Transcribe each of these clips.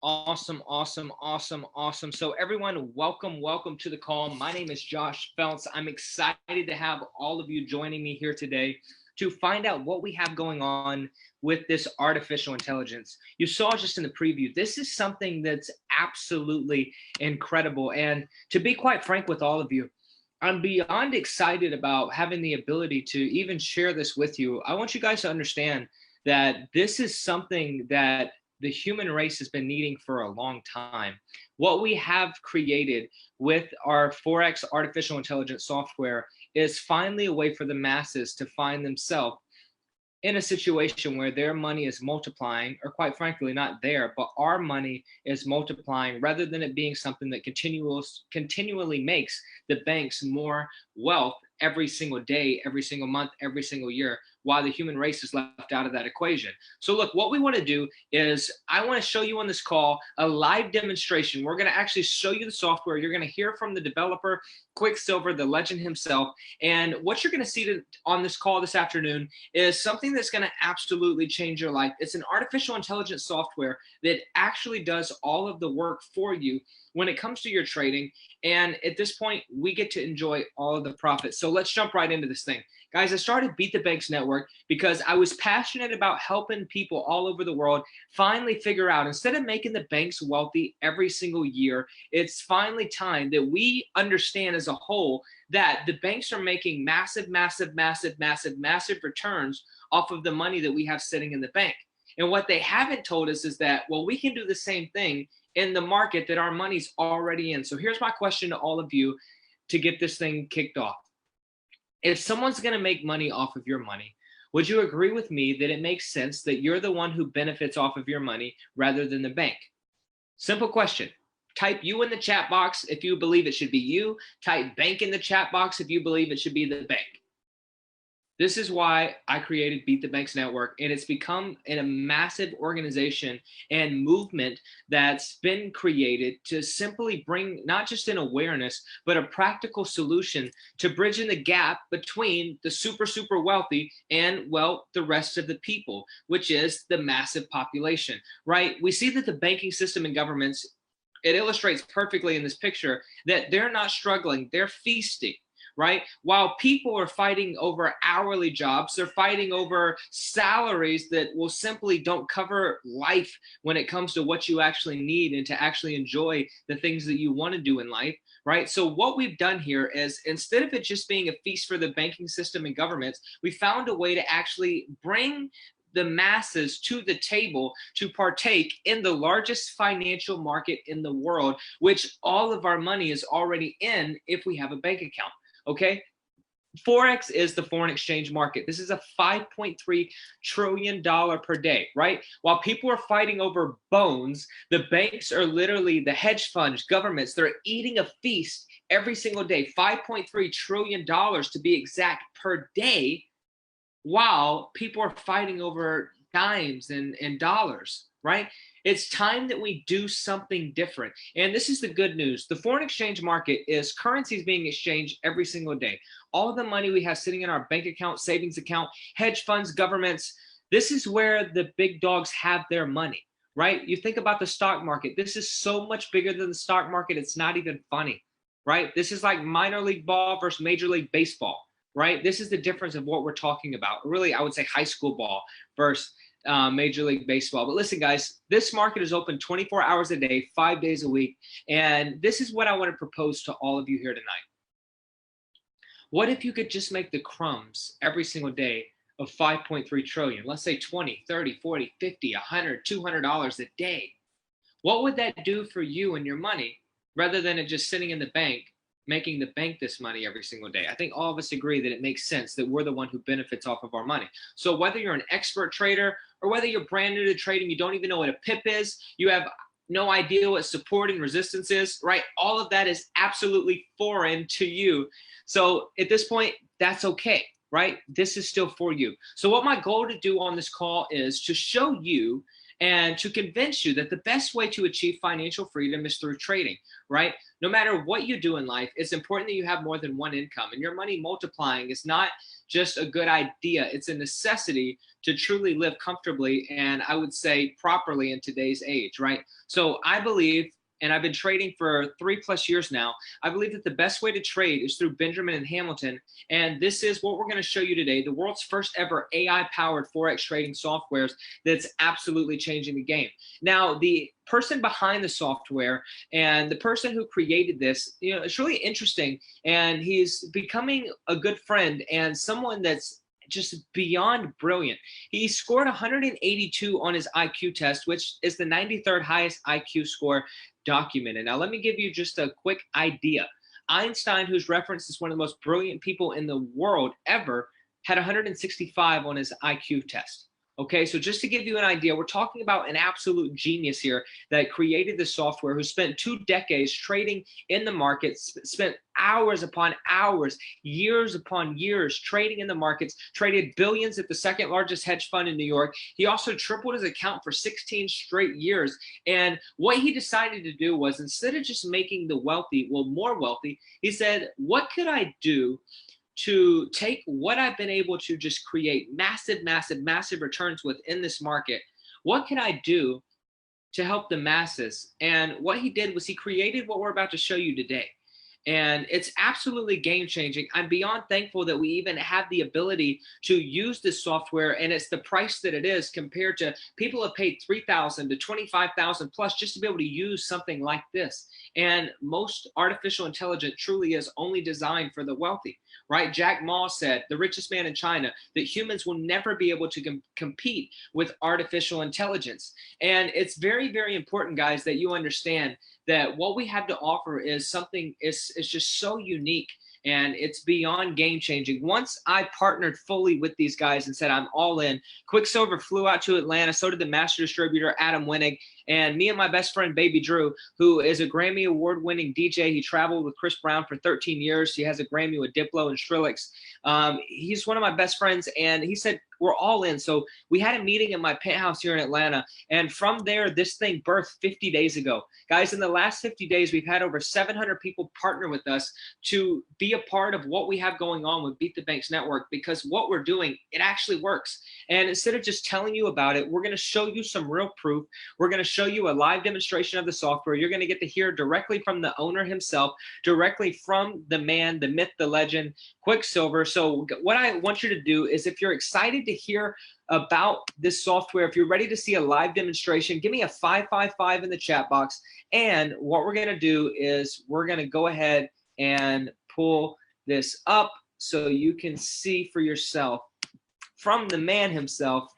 Awesome, awesome, awesome, awesome. So everyone, welcome to the call. My name is Josh Feltz. I'm excited to have all of you joining me here today to find out what we have going on with this artificial intelligence. You saw just in the preview, this is something that's absolutely incredible. And to be quite frank with all of you, I'm beyond excited about having the ability to even share this with you. I want you guys to understand that this is something that the human race has been needing for a long time. What we have created with our Forex artificial intelligence software is finally a way for the masses to find themselves in a situation where their money is multiplying, or quite frankly, not there, but our money is multiplying rather than it being something that continually makes the banks more wealth every single day, every single month, every single year, while the human race is left out of that equation. So look, what we want to do is I want to show you on this call a live demonstration. We're going to actually show you the software. You're going to hear from the developer, Quicksilver, the legend himself. And what you're going to see on this call this afternoon is something that's going to absolutely change your life. It's an artificial intelligence software that actually does all of the work for you when it comes to your trading. And at this point, we get to enjoy all of the profits. So let's jump right into this thing. Guys, I started Beat the Banks Network because I was passionate about helping people all over the world finally figure out, instead of making the banks wealthy every single year, it's finally time that we understand as a whole that the banks are making massive returns off of the money that we have sitting in the bank. And what they haven't told us is that, well, we can do the same thing in the market that our money's already in. So here's my question to all of you to get this thing kicked off. If someone's going to make money off of your money, would you agree with me that it makes sense that you're the one who benefits off of your money rather than the bank? Simple question. Type you in the chat box if you believe it should be you. Type bank in the chat box if you believe it should be the bank. This is why I created Beat the Banks Network, and it's become a massive organization and movement that's been created to simply bring not just an awareness, but a practical solution to bridging the gap between the super wealthy and, well, the rest of the people, which is the massive population, right? We see that the banking system and governments, it illustrates perfectly in this picture that they're not struggling, they're feasting. Right? While people are fighting over hourly jobs, they're fighting over salaries that will simply don't cover life when it comes to what you actually need and to actually enjoy the things that you want to do in life. Right? So what we've done here is, instead of it just being a feast for the banking system and governments, we found a way to actually bring the masses to the table to partake in the largest financial market in the world, which all of our money is already in if we have a bank account. Okay, Forex is the foreign exchange market. This is a $5.3 trillion per day, right? While people are fighting over bones, the banks are literally, the hedge funds, governments, they're eating a feast every single day, $5.3 trillion to be exact per day, while people are fighting over dimes and dollars, right? It's time that we do something different. And this is the good news. The foreign exchange market is currencies being exchanged every single day. All of the money we have sitting in our bank account, savings account, hedge funds, governments, this is where the big dogs have their money, right? You think about the stock market. This is so much bigger than the stock market. It's not even funny, right? This is like minor league ball versus major league baseball, right? This is the difference of what we're talking about. Really, I would say high school ball versus Major League Baseball. But listen, guys, this market is open 24 hours a day, 5 days a week. And this is what I want to propose to all of you here tonight. What if you could just make the crumbs every single day of 5.3 trillion? Let's say 20, 30, 40, 50, 100, $200 a day. What would that do for you and your money rather than it just sitting in the bank, making the bank this money every single day? I think all of us agree that it makes sense that we're the one who benefits off of our money. So whether you're an expert trader or whether you're brand new to trading, you don't even know what a pip is, you have no idea what support and resistance is, right? All of that is absolutely foreign to you. So at this point, that's okay, right? This is still for you. So what my goal to do on this call is to show you and to convince you that the best way to achieve financial freedom is through trading, right? No matter what you do in life, it's important that you have more than one income, and your money multiplying is not just a good idea. It's a necessity to truly live comfortably and, I would say, properly in today's age, right? So I believe, and I've been trading for 3+ years now, I believe that the best way to trade is through Benjamin and Hamilton. And this is what we're going to show you today, the world's first ever AI-powered Forex trading softwares that's absolutely changing the game. Now, the person behind the software and the person who created this, it's really interesting. And he's becoming a good friend and someone that's just beyond brilliant. He scored 182 on his IQ test, which is the 93rd highest IQ score documented. Now, let me give you just a quick idea. Einstein, who's referenced as one of the most brilliant people in the world ever, had 165 on his IQ test. Okay, so just to give you an idea, we're talking about an absolute genius here that created the software, who spent 2 decades trading in the markets, spent hours upon hours, years upon years trading in the markets, traded billions at the second largest hedge fund in New York. He also tripled his account for 16 straight years. And what he decided to do was, instead of just making the wealthy, more wealthy, he said, what could I do to take what I've been able to just create massive, massive, massive returns within this market? What can I do to help the masses? And what he did was he created what we're about to show you today. And it's absolutely game changing. I'm beyond thankful that we even have the ability to use this software, and it's the price that it is compared to people have paid $3,000 to $25,000 plus just to be able to use something like this. And most artificial intelligence truly is only designed for the wealthy, right? Jack Ma said, the richest man in China, that humans will never be able to compete with artificial intelligence. And it's very, very important, guys, that you understand that what we have to offer is something is just so unique, and it's beyond game changing. Once I partnered fully with these guys and said I'm all in, Quicksilver flew out to Atlanta, so did the master distributor Adam Winnig, and me and my best friend Baby Drew, who is a Grammy award-winning DJ. He traveled with Chris Brown for 13 years. He has a Grammy with Diplo and Skrillex. He's one of my best friends, and he said, we're all in. So we had a meeting in my penthouse here in Atlanta, and from there, this thing birthed 50 days ago. Guys, in the last 50 days, we've had over 700 people partner with us to be a part of what we have going on with Beat the Banks Network, because what we're doing, it actually works. And instead of just telling you about it, we're going to show you some real proof. We're going to show you a live demonstration of the software. You're going to get to hear directly from the owner himself, directly from the man, the myth, the legend, Quicksilver. So what I want you to do is, if you're excited to hear about this software, if you're ready to see a live demonstration, give me a 555 in the chat box. And what we're going to do is we're going to go ahead and pull this up so you can see for yourself from the man himself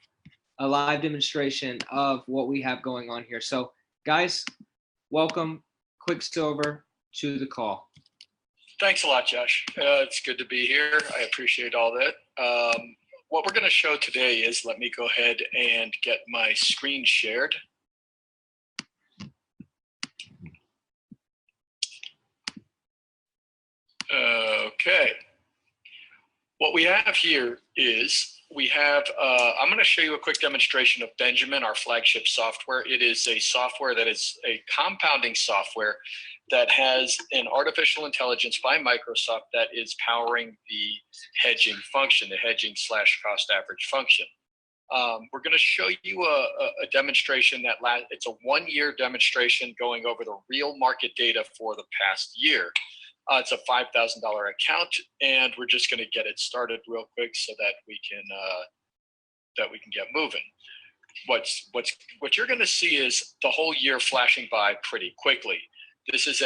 a live demonstration of what we have going on here. So guys, welcome Quicksilver to the call. Thanks a lot, Josh. It's good to be here. I appreciate all that. What we're going to show today is, let me go ahead and get my screen shared. Okay. What we have here is I'm going to show you a quick demonstration of Benjamin, our flagship software. It is a software that is a compounding software that has an artificial intelligence by Microsoft that is powering the hedging function, the hedging / cost average function. We're going to show you a demonstration it's a 1-year demonstration going over the real market data for the past year. It's a $5,000 account, and we're just going to get it started real quick so that we can get moving. What you're going to see is the whole year flashing by pretty quickly. This is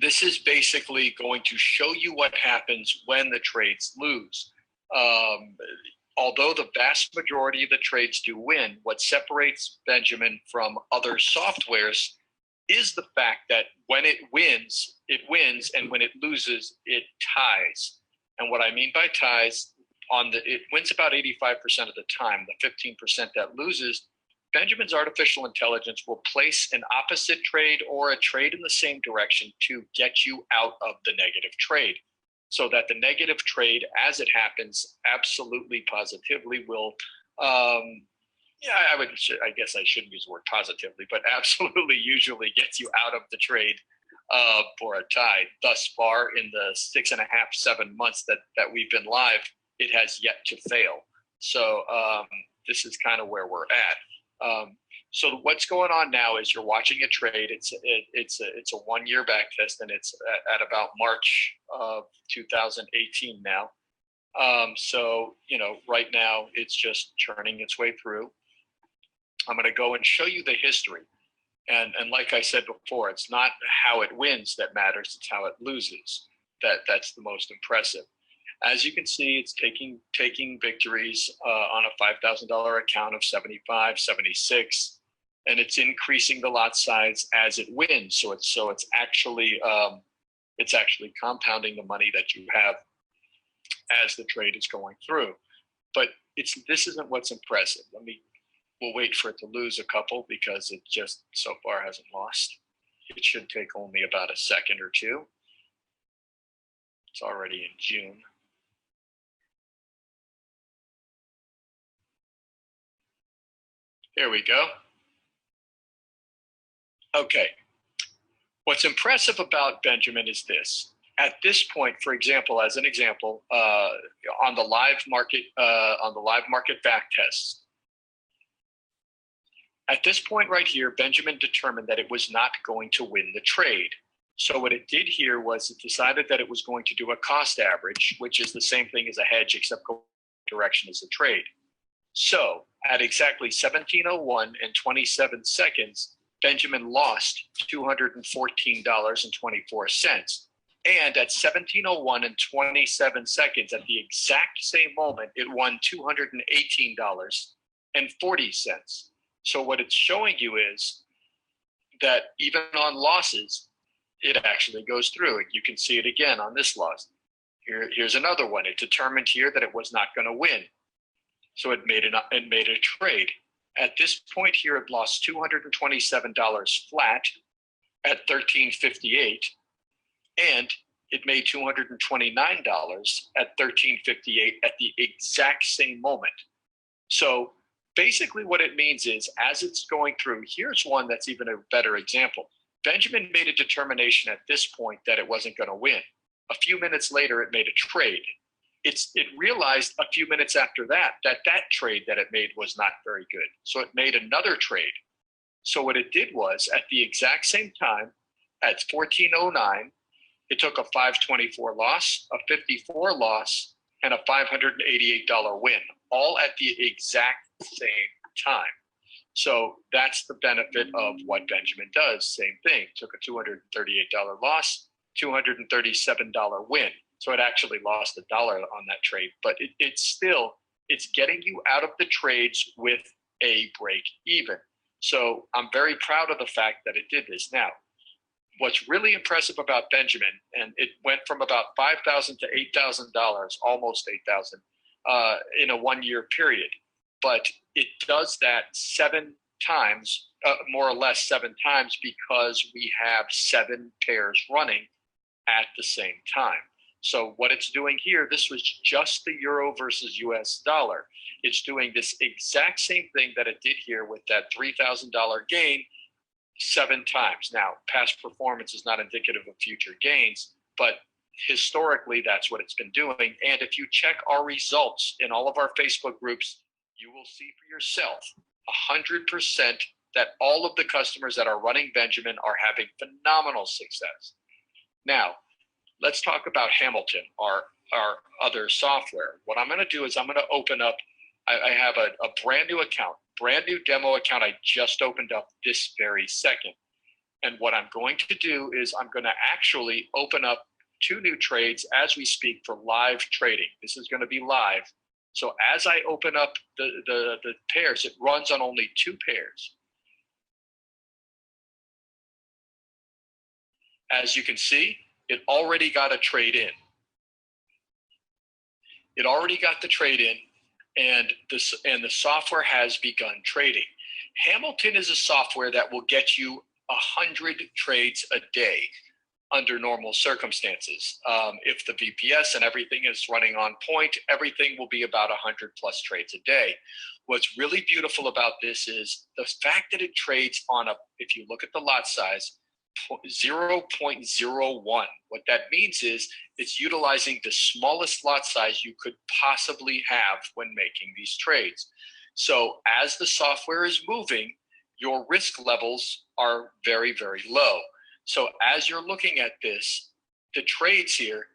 this is basically going to show you what happens when the trades lose. Although the vast majority of the trades do win, what separates Benjamin from other softwares is the fact that when it wins, and when it loses, it ties. And what I mean by ties, it wins about 85% of the time. The 15% that loses, Benjamin's artificial intelligence will place an opposite trade or a trade in the same direction to get you out of the negative trade, so that the negative trade, as it happens, absolutely positively will Yeah, I guess I shouldn't use the word positively, but absolutely usually gets you out of the trade for a tide. Thus far, in the 6.5, 7 months that we've been live, it has yet to fail. So this is kind of where we're at. So what's going on now is you're watching a trade. It's a 1 year back test, and it's at about March of 2018 now. So right now it's just churning its way through. I'm going to go and show you the history. And like I said before, it's not how it wins that matters, it's how it loses. That's the most impressive. As you can see, it's taking victories on a $5,000 account of 75, 76, and it's increasing the lot size as it wins. So it's actually compounding the money that you have as the trade is going through. But this isn't what's impressive. We'll wait for it to lose a couple because it just so far hasn't lost. It should take only about a second or two. It's already in June. Here we go. Okay. What's impressive about Benjamin is this. At this point, for example, as an example, on the live market back tests, at this point right here, Benjamin determined that it was not going to win the trade. So what it did here was it decided that it was going to do a cost average, which is the same thing as a hedge, except go direction as a trade. So at exactly 17:01 and 27 seconds, Benjamin lost $214.24. And at 17:01 and 27 seconds, at the exact same moment, it won $218.40. So what it's showing you is that even on losses, it actually goes through. You can see it again on this loss. Here's another one. It determined here that it was not going to win. So it made a trade. At this point here, it lost $227 flat at $13.58, and it made $229 at $13.58 at the exact same moment. So basically what it means is, as it's going through, here's one that's even a better example. Benjamin made a determination at this point that it wasn't going to win. A few minutes later, it made a trade. It realized a few minutes after that trade that it made was not very good. So it made another trade. So what it did was, at the exact same time, at 14:09, it took a $524 loss, a $54 loss, and a $588 win, all at the exact same time. So that's the benefit of what Benjamin does. Same thing. Took a $238 loss, $237 win. So it actually lost $1 on that trade, but it's getting you out of the trades with a break even. So I'm very proud of the fact that it did this. Now, what's really impressive about Benjamin, and it went from about $5,000 to $8,000, almost $8,000 in a 1 year period. But it does that 7 times, more or less 7 times, because we have 7 pairs running at the same time. So what it's doing here, this was just the euro versus US dollar. It's doing this exact same thing that it did here with that $3,000 gain 7 times. Now, past performance is not indicative of future gains, but historically, that's what it's been doing. And if you check our results in all of our Facebook groups, you will see for yourself 100% that all of the customers that are running Benjamin are having phenomenal success. Now, let's talk about Hamilton, our other software. What I'm going to do is I'm going to open up, I have a brand new account, brand new demo account I just opened up this very second. And what I'm going to do is I'm going to actually open up 2 new trades as we speak for live trading. This is going to be live. So as I open up the pairs, it runs on only 2 pairs. As you can see, it already got a trade in. It already got the trade in, and the software has begun trading. Hamilton is a software that will get you 100 trades a day. under normal circumstances. If the VPS and everything is running on point, everything will be about 100 plus trades a day. What's really beautiful about this is the fact that it trades on if you look at the lot size, 0.01. What that means is it's utilizing the smallest lot size you could possibly have when making these trades. So as the software is moving, your risk levels are very, very low. So as you're looking at this, the trades here,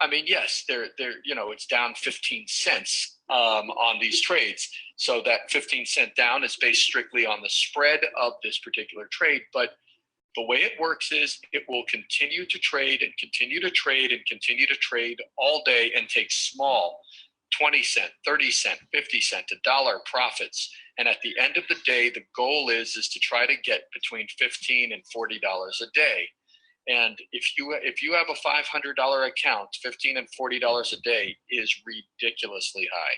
I mean, yes, they're it's down 15 cents on these trades. So that 15-cent down is based strictly on the spread of this particular trade. But the way it works is it will continue to trade and continue to trade and continue to trade all day and take small 20-cent, 30-cent, 50-cent, $1 profits. And at the end of the day, the goal is to try to get between $15 and $40 a day. And if you have a $500 account, $15 and $40 a day is ridiculously high.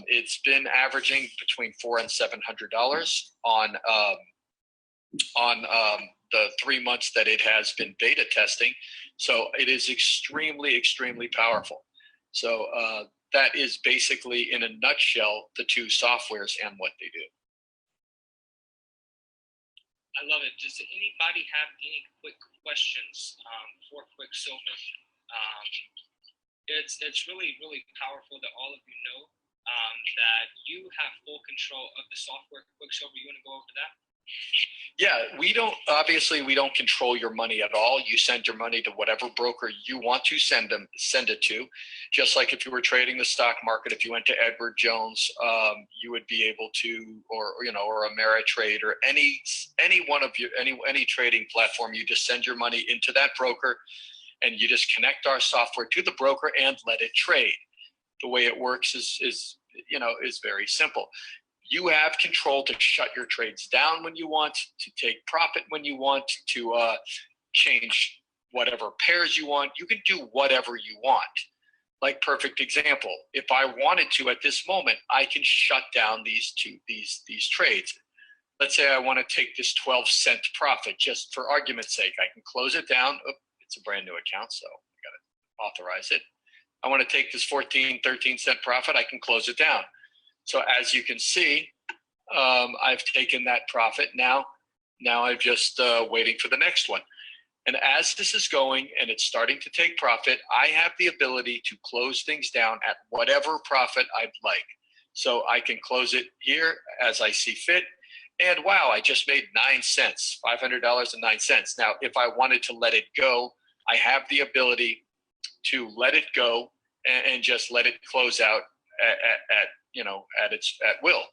It's been averaging between $400 and $700 on the 3 months that it has been beta testing. So it is extremely, extremely powerful. So that is basically, in a nutshell, the two softwares and what they do. I love it. Does anybody have any quick questions for Quicksilver? It's really, really powerful that all of you know that you have full control of the software. Quicksilver, you want to go over that? Yeah, we don't control your money at all. You send your money to whatever broker you want to send it to. Just like if you were trading the stock market, if you went to Edward Jones, you would be able to, or Ameritrade, or any one of your any trading platform. You just send your money into that broker, and you just connect our software to the broker and let it trade. The way it works is very simple. You have control to shut your trades down when you want, to take profit when you want, to change whatever pairs you want. You can do whatever you want. Like, perfect example, if I wanted to at this moment, I can shut down these trades. Let's say I want to take this 12-cent profit, just for argument's sake. I can close it down. Oh, it's a brand new account, so I got to authorize it. I want to take this 14, 13-cent profit. I can close it down. So as you can see, I've taken that profit. Now I'm just waiting for the next one. And as this is going and it's starting to take profit, I have the ability to close things down at whatever profit I'd like. So I can close it here as I see fit. And wow, I just made 9 cents, $500.09. Now, if I wanted to let it go, I have the ability to let it go and just let it close out at will.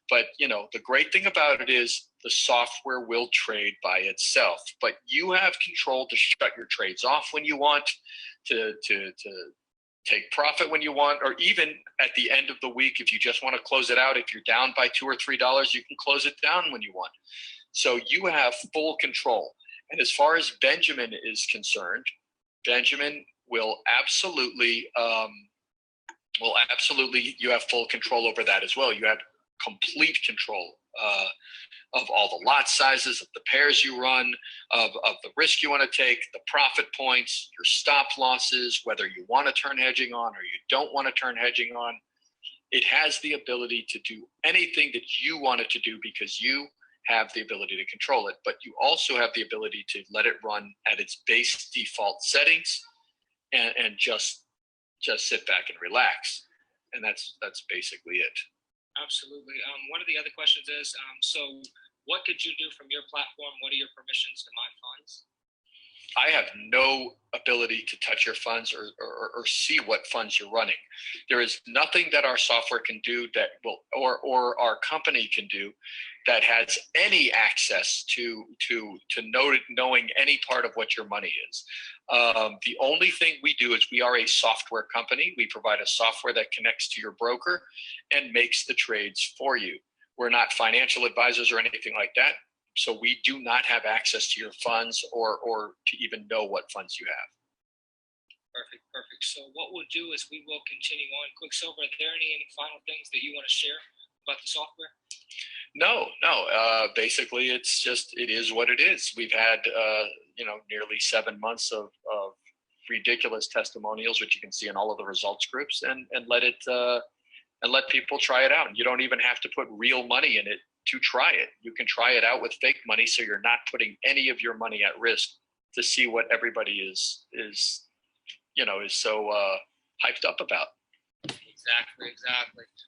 But the great thing about it is the software will trade by itself, but you have control to shut your trades off when you want, to take profit when you want, or even at the end of the week, if you just want to close it out, if you're down by $2 or $3, you can close it down when you want. So you have full control. And as far as Benjamin is concerned, Benjamin will absolutely you have full control over that as well. You have complete control of all the lot sizes, of the pairs you run, of the risk you want to take, the profit points, your stop losses, whether you want to turn hedging on or you don't want to turn hedging on. It has the ability to do anything that you want it to do because you have the ability to control it, but you also have the ability to let it run at its base default settings and just sit back and relax. And that's basically it. Absolutely. One of the other questions is, so what could you do from your platform? What are your permissions to mine funds? I have no ability to touch your funds or see what funds you're running. There is nothing that our software can do that will, or our company can do, that has any access to knowing any part of what your money is. The only thing we do is we are a software company. We provide a software that connects to your broker and makes the trades for you. We're not financial advisors or anything like that. So we do not have access to your funds or to even know what funds you have. Perfect. So what we'll do is we will continue on. Quicksilver, are there any final things that you want to share about the software? No, no. Basically, it's just, it is what it is. We've had, nearly 7 months of ridiculous testimonials, which you can see in all of the results groups, and let people try it out. You don't even have to put real money in it to try it. You can try it out with fake money, so you're not putting any of your money at risk to see what everybody is so hyped up about. Exactly.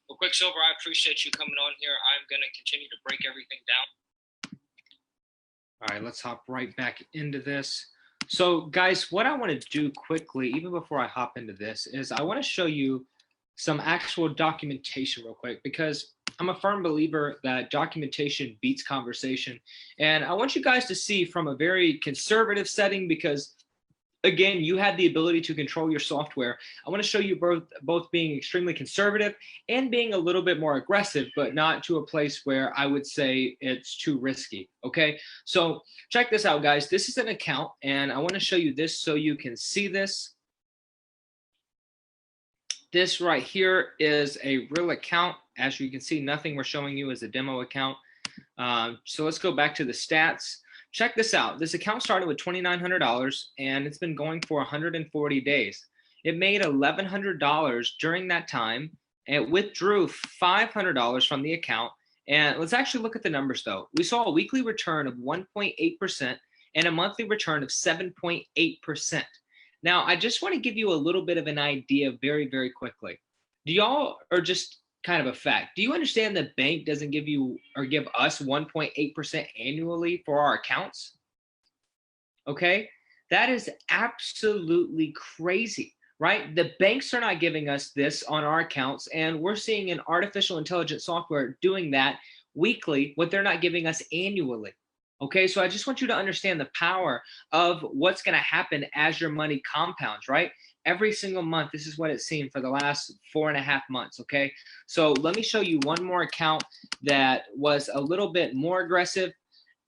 Well, Quicksilver, I appreciate you coming on here. I'm going to continue to break everything down. All right, let's hop right back into this. So, guys, what I want to do quickly, even before I hop into this, is I want to show you some actual documentation real quick, because I'm a firm believer that documentation beats conversation. And I want you guys to see from a very conservative setting, because again, you have the ability to control your software. I want to show you both being extremely conservative and being a little bit more aggressive, but not to a place where I would say it's too risky. Okay, so check this out, guys. This is an account, and I want to show you this so you can see this. This right here is a real account. As you can see, nothing we're showing you is a demo account. So let's go back to the stats. Check this out. This account started with $2,900 and it's been going for 140 days. It made $1,100 during that time. It withdrew $500 from the account. And let's actually look at the numbers though. We saw a weekly return of 1.8% and a monthly return of 7.8%. Now, I just want to give you a little bit of an idea very, very quickly. Do y'all, or just kind of a fact, do you understand the bank doesn't give you or give us 1.8% annually for our accounts? Okay, that is absolutely crazy, right? The banks are not giving us this on our accounts, and we're seeing an artificial intelligence software doing that weekly, what they're not giving us annually. Okay, so I just want you to understand the power of what's going to happen as your money compounds, right? Every single month, this is what it's seen for the last 4.5 months, okay? So let me show you one more account that was a little bit more aggressive,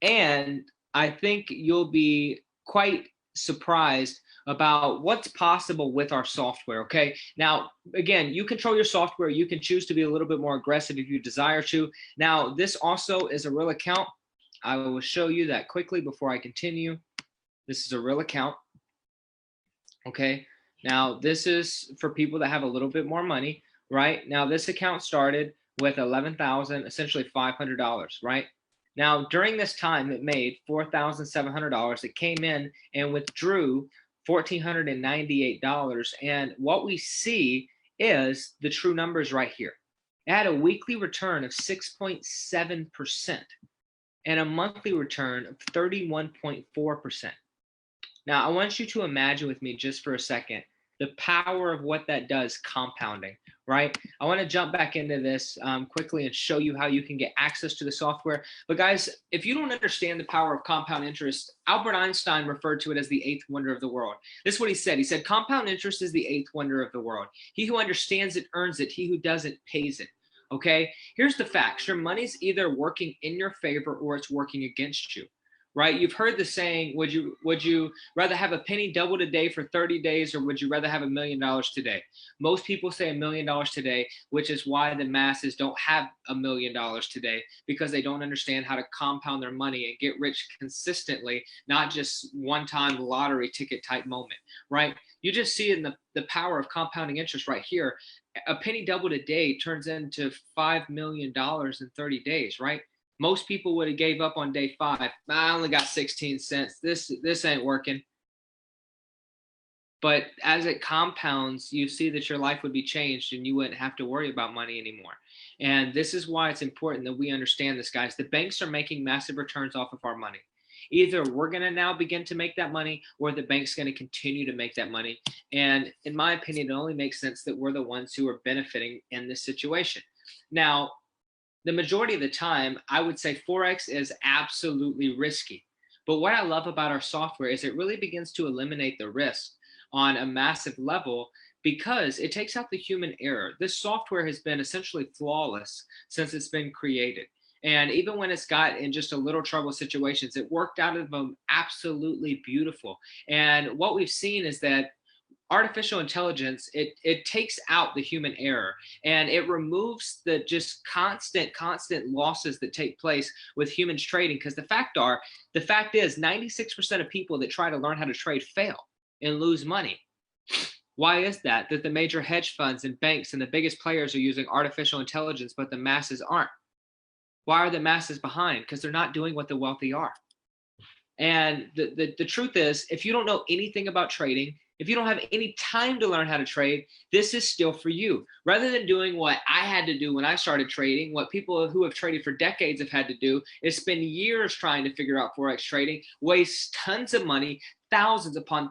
and I think you'll be quite surprised about what's possible with our software, okay? Now, again, you control your software. You can choose to be a little bit more aggressive if you desire to. Now, this also is a real account. I will show you that quickly before I continue. This is a real account. Okay. Now, this is for people that have a little bit more money, right? Now, this account started with $11,000, essentially $500, right? Now, during this time, it made $4,700. It came in and withdrew $1,498. And what we see is the true numbers right here. It had a weekly return of 6.7%. and a monthly return of 31.4%. Now, I want you to imagine with me just for a second the power of what that does compounding, right? I want to jump back into this quickly and show you how you can get access to the software. But guys, if you don't understand the power of compound interest, Albert Einstein referred to it as the eighth wonder of the world. This is what he said. He said, compound interest is the eighth wonder of the world. He who understands it earns it. He who doesn't pays it. Okay, here's the facts. Your money's either working in your favor or it's working against you, right? You've heard the saying, would you rather have a penny doubled a day for 30 days or would you rather have $1 million today? Most people say $1 million today, which is why the masses don't have $1 million today, because they don't understand how to compound their money and get rich consistently, not just one-time lottery ticket type moment, right? You just see in the power of compounding interest right here. A penny doubled a day turns into $5 million in 30 days, right? Most people would have gave up on day 5. I only got 16 cents. This ain't working. But as it compounds, you see that your life would be changed and you wouldn't have to worry about money anymore. And this is why it's important that we understand this, guys. The banks are making massive returns off of our money. Either we're going to now begin to make that money or the bank's going to continue to make that money. And in my opinion, it only makes sense that we're the ones who are benefiting in this situation. Now, the majority of the time, I would say Forex is absolutely risky. But what I love about our software is it really begins to eliminate the risk on a massive level because it takes out the human error. This software has been essentially flawless since it's been created. And even when it's got in just a little trouble situations, it worked out of them absolutely beautiful. And what we've seen is that artificial intelligence, it takes out the human error, and it removes the just constant losses that take place with humans trading. Because the fact is 96% of people that try to learn how to trade fail and lose money. Why is that the major hedge funds and banks and the biggest players are using artificial intelligence, but the masses aren't? Why are the masses behind? Because they're not doing what the wealthy are. And the truth is, if you don't know anything about trading, if you don't have any time to learn how to trade, this is still for you. Rather than doing what I had to do when I started trading, what people who have traded for decades have had to do is spend years trying to figure out Forex trading, waste tons of money, thousands upon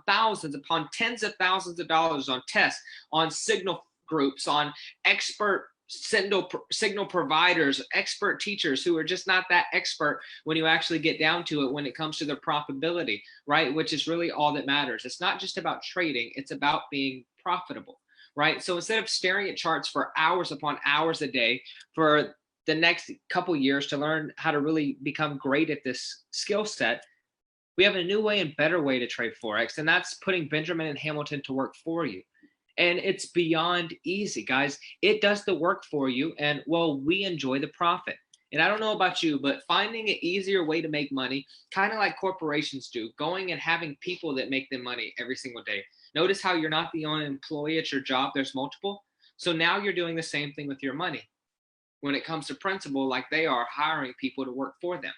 tens of thousands of dollars on tests, on signal groups, on expert signal providers, expert teachers who are just not that expert when you actually get down to it when it comes to their profitability, right? Which is really all that matters. It's not just about trading, it's about being profitable, right? So instead of staring at charts for hours upon hours a day for the next couple years to learn how to really become great at this skill set, we have a new way and better way to trade Forex, and that's putting Benjamin and Hamilton to work for you. And it's beyond easy, guys. It does the work for you, and well, we enjoy the profit. And I don't know about you, but finding an easier way to make money, kind of like corporations do, going and having people that make them money every single day. Notice how you're not the only employee at your job, there's multiple. So now you're doing the same thing with your money when it comes to principal, like they are hiring people to work for them.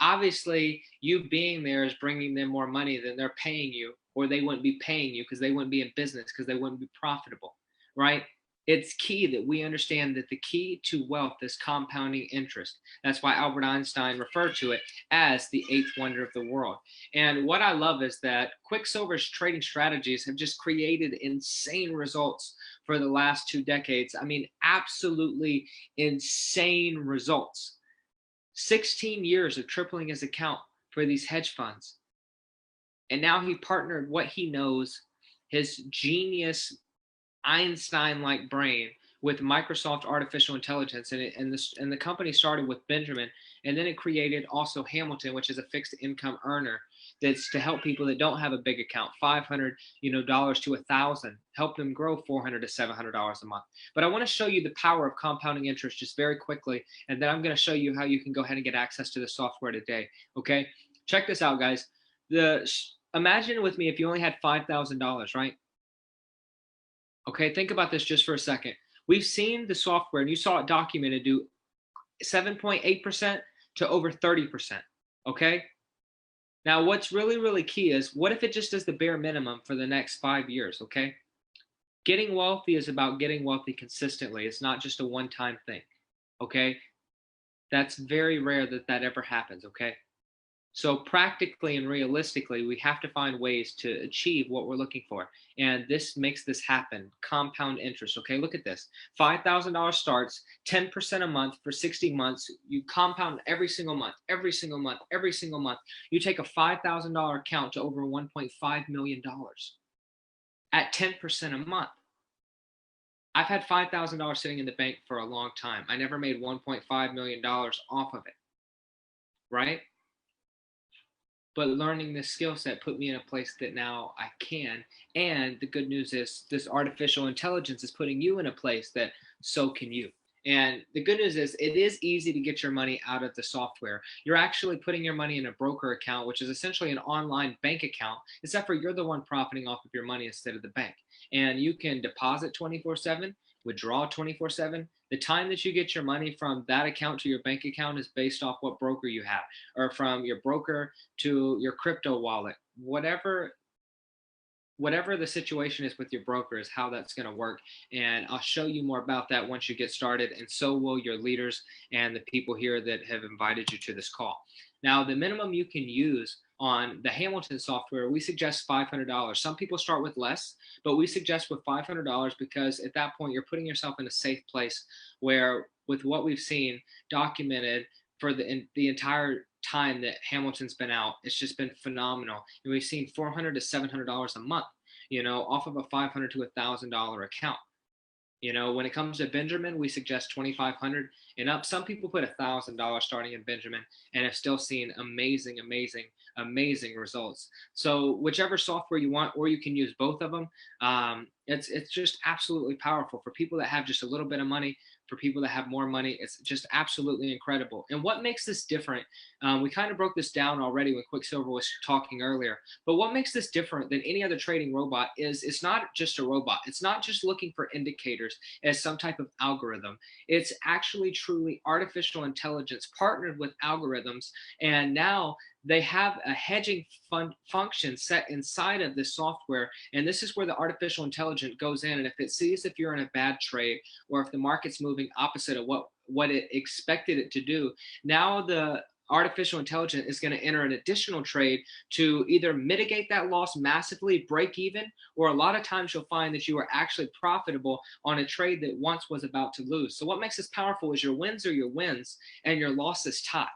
Obviously, you being there is bringing them more money than they're paying you, or they wouldn't be paying you because they wouldn't be in business, because they wouldn't be profitable, right? It's key that we understand that the key to wealth is compounding interest. That's why Albert Einstein referred to it as the eighth wonder of the world. And what I love is that Quicksilver's trading strategies have just created insane results for the last 2 decades. I mean, absolutely insane results. 16 years of tripling his account for these hedge funds. And now he partnered what he knows, his genius Einstein-like brain, with Microsoft artificial intelligence, and the company started with Benjamin, and then it created also Hamilton, which is a fixed income earner that's to help people that don't have a big account, $500 dollars to $1,000, help them grow $400 to $700 a month. But I want to show you the power of compounding interest just very quickly, and then I'm going to show you how you can go ahead and get access to the software today. Okay, check this out, guys. Imagine with me if you only had $5,000, right? Okay, think about this just for a second. We've seen the software, and you saw it documented, do 7.8% to over 30%. Okay. Now, what's really, really key is, what if it just does the bare minimum for the next 5 years? Okay. Getting wealthy is about getting wealthy consistently. It's not just a one-time thing. Okay. That's very rare that that ever happens. Okay. So practically and realistically, we have to find ways to achieve what we're looking for. And this makes this happen. Compound interest. Okay, look at this. $5,000 starts, 10% a month for 60 months. You compound every single month, every single month, every single month. You take a $5,000 account to over $1.5 million at 10% a month. I've had $5,000 sitting in the bank for a long time. I never made $1.5 million off of it, right? But learning this skill set put me in a place that now I can. And the good news is this artificial intelligence is putting you in a place that so can you. And the good news is it is easy to get your money out of the software. You're actually putting your money in a broker account, which is essentially an online bank account, except for you're the one profiting off of your money instead of the bank. And you can deposit 24/7, withdraw 24/7. The time that you get your money from that account to your bank account is based off what broker you have, or from your broker to your crypto wallet. Whatever the situation is with your broker is how that's going to work. And I'll show you more about that once you get started, and so will your leaders and the people here that have invited you to this call. Now, the minimum you can use on the Hamilton software, we suggest $500. Some people start with less, but we suggest with $500 because at that point you're putting yourself in a safe place where, with what we've seen documented for the entire time that Hamilton's been out, it's just been phenomenal. And we've seen $400 to $700 a month, off of a $500 to $1,000 account. You know, when it comes to Benjamin, we suggest 2,500 and up. Some people put $1,000 starting in Benjamin and have still seen amazing, amazing, amazing results. So whichever software you want, or you can use both of them. It's just absolutely powerful for people that have just a little bit of money. For people that have more money, it's just absolutely incredible. And what makes this different? We kind of broke this down already when Quicksilver was talking earlier. But what makes this different than any other trading robot is it's not just a robot. It's not just looking for indicators as some type of algorithm. It's actually truly artificial intelligence partnered with algorithms. And now they have a hedging function set inside of this software. And this is where the artificial intelligence goes in. And if it sees if you're in a bad trade, or if the market's moving opposite of what it expected it to do, now the artificial intelligence is going to enter an additional trade to either mitigate that loss massively, break even, or a lot of times you'll find that you are actually profitable on a trade that once was about to lose. So what makes this powerful is your wins are your wins and your losses tie.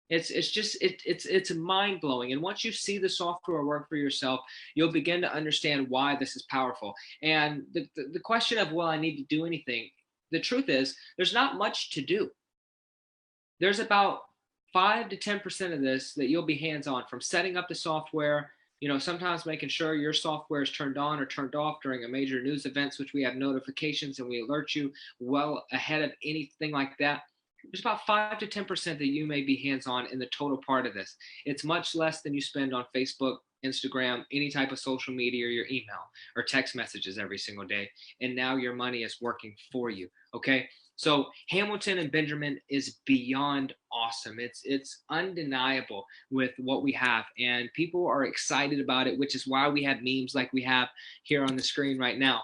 It's mind blowing. And once you see the software work for yourself, you'll begin to understand why this is powerful. And the question of, well, I need to do anything. The truth is, there's not much to do. There's about 5 to 10% of this that you'll be hands on, from setting up the software, you know, sometimes making sure your software is turned on or turned off during a major news events, which we have notifications and we alert you well ahead of anything like that. There's about 5 to 10% that you may be hands-on in the total part of this. It's much less than you spend on Facebook, Instagram, any type of social media, or your email or text messages every single day. And now your money is working for you. Okay. So Hamilton and Benjamin is beyond awesome. It's undeniable with what we have, and people are excited about it, which is why we have memes like we have here on the screen right now.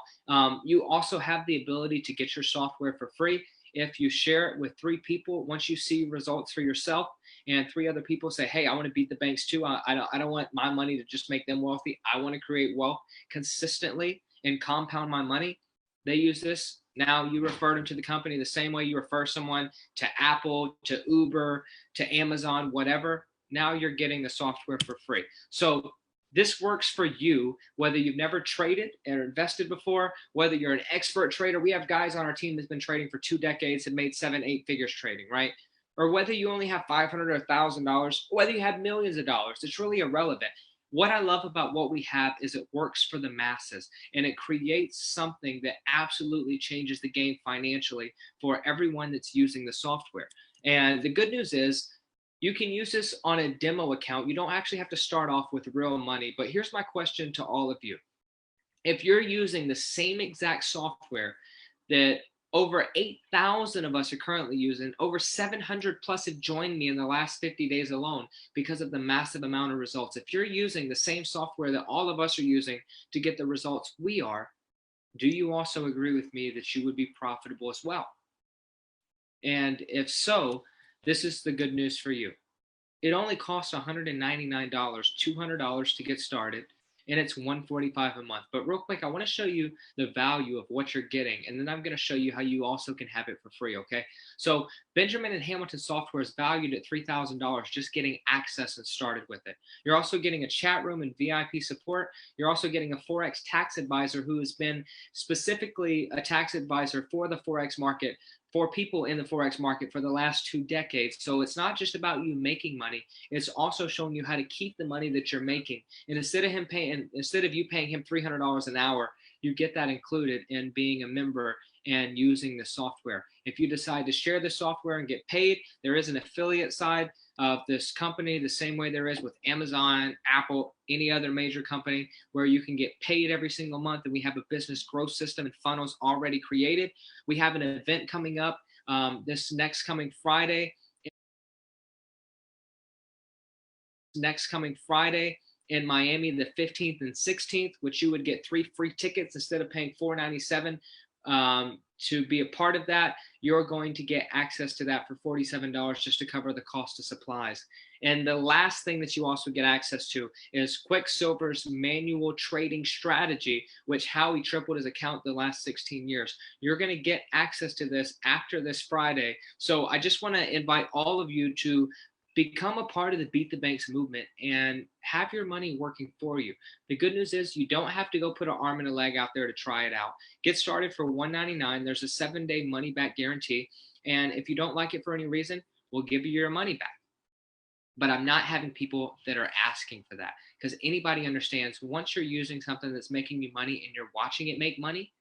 You also have the ability to get your software for free. If you share it with 3 people, once you see results for yourself and 3 other people say, hey, I want to beat the banks too. I don't want my money to just make them wealthy. I want to create wealth consistently and compound my money. They use this. Now you refer them to the company the same way you refer someone to Apple, to Uber, to Amazon, whatever. Now you're getting the software for free. So this works for you, whether you've never traded or invested before, whether you're an expert trader. We have guys on our team that's been trading for 2 decades and made 7, 8 figures trading, right? Or whether you only have $500 or $1,000, whether you have millions of dollars, it's really irrelevant. What I love about what we have is it works for the masses, and it creates something that absolutely changes the game financially for everyone that's using the software. And the good news is, you can use this on a demo account. You don't actually have to start off with real money. But here's my question to all of you. If you're using the same exact software that over 8,000 of us are currently using, over 700 plus have joined me in the last 50 days alone because of the massive amount of results. If you're using the same software that all of us are using to get the results we are, do you also agree with me that you would be profitable as well? And if so, this is the good news for you. It only costs $199, $200 to get started, and it's $145 a month. But real quick, I want to show you the value of what you're getting, and then I'm going to show you how you also can have it for free, okay? So Benjamin and Hamilton software is valued at $3,000 just getting access and started with it. You're also getting a chat room and VIP support. You're also getting a Forex tax advisor who has been specifically a tax advisor for the Forex market, for people in the Forex market for the last 2 decades. So it's not just about you making money. It's also showing you how to keep the money that you're making. And instead of you paying him $300 an hour, you get that included in being a member and using the software. If you decide to share the software and get paid, there is an affiliate side of this company, the same way there is with Amazon, Apple, any other major company, where you can get paid every single month. And we have a business growth system and funnels already created. We have an event coming up this next coming Friday in Miami, the 15th and 16th, which you would get 3 free tickets instead of paying $497 to be a part of that. You're going to get access to that for $47 just to cover the cost of supplies. And the last thing that you also get access to is Quicksilver's manual trading strategy, which Howie tripled his account the last 16 years. You're going to get access to this after this Friday. So I just want to invite all of you to become a part of the Beat the Banks movement and have your money working for you. The good news is you don't have to go put an arm and a leg out there to try it out. Get started for $199. There's a 7-day money back guarantee. And if you don't like it for any reason, we'll give you your money back. But I'm not having people that are asking for that, because anybody understands once you're using something that's making you money and you're watching it make money,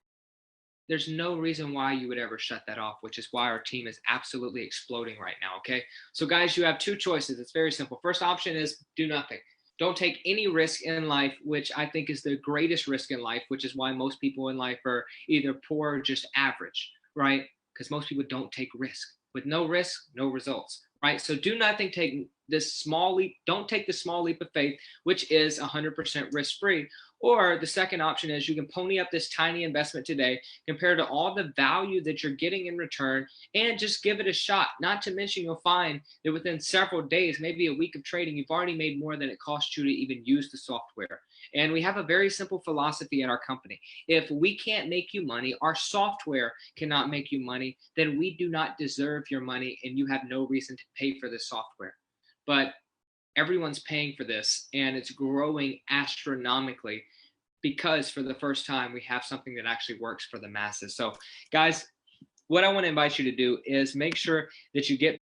there's no reason why you would ever shut that off, which is why our team is absolutely exploding right now. Okay. So guys, you have two choices. It's very simple. First option is do nothing. Don't take any risk in life, which I think is the greatest risk in life, which is why most people in life are either poor or just average, right? Because most people don't take risk. With no risk, no results, right? So do nothing. Take this small leap. Don't take the small leap of faith, which is 100% risk free. Or the second option is you can pony up this tiny investment today compared to all the value that you're getting in return, and just give it a shot. Not to mention, you'll find that within several days, maybe a week of trading, you've already made more than it cost you to even use the software. And we have a very simple philosophy at our company. If we can't make you money, our software cannot make you money, then we do not deserve your money and you have no reason to pay for this software. But everyone's paying for this and it's growing astronomically because for the first time we have something that actually works for the masses. So guys, what I want to invite you to do is make sure that you get